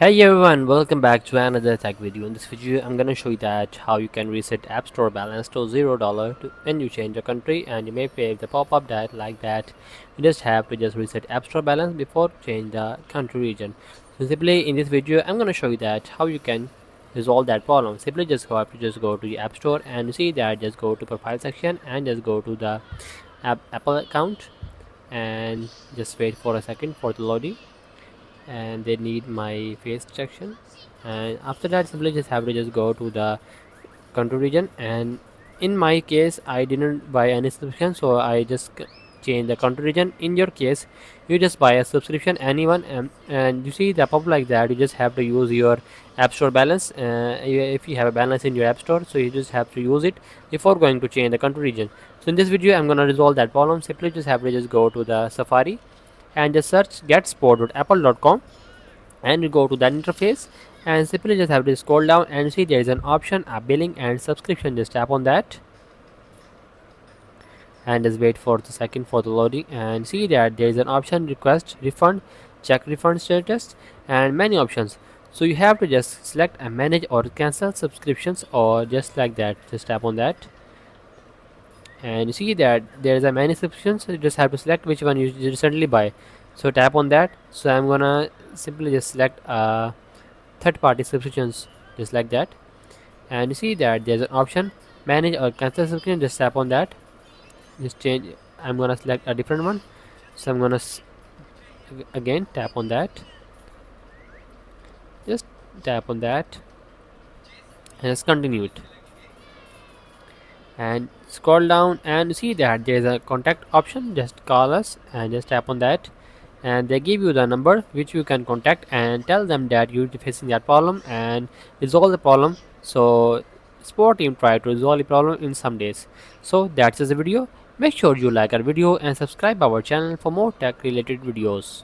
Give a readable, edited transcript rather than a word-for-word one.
Hey everyone, welcome back to another tech video. In this video, I'm gonna show you that how you can reset App Store balance to $0 when you change your country, and you may face the pop-up that like that. You just have to reset App Store balance before change the country region. So simply in this video, I'm gonna show you that how you can resolve that problem. Simply just go to the App Store and you see that just go to profile section and just go to the Apple account and just wait for a second for the loading, and they need my face section. And after that, simply just have to just go to the country region, and in my case I didn't buy any subscription, so I just change the country region. In your case, you just buy a subscription anyone, and you see the pop like that. You just have to use your app store balance. If you have a balance in your app store, so you just have to use it before going to change the country region. So in this video, I'm gonna resolve that problem. Simply just have to just go to the Safari and just search getsport.apple.com, and you go to that interface, and simply just have to scroll down and see there is an option billing and subscription. Just tap on that and just wait for the second for the loading, and see that there is an option request refund, check refund status, and many options. So you have to just select and manage or cancel subscriptions, or just like that. Just tap on that, and you see that there is a many subscriptions, so you just have to select which one you recently buy. So tap on that. So I'm gonna simply just select third party subscriptions, just like that, and you see that there's an option manage or cancel subscription. Just tap on that, just change. I'm gonna select a different one, so I'm gonna again tap on that, just tap on that, and just continue it, and scroll down and see that there's a contact option. Just call us and just tap on that, and they give you the number which you can contact and tell them that you're facing that problem and resolve the problem. So support team try to resolve the problem in some days. So that's the video. Make sure you like our video and subscribe our channel for more tech related videos.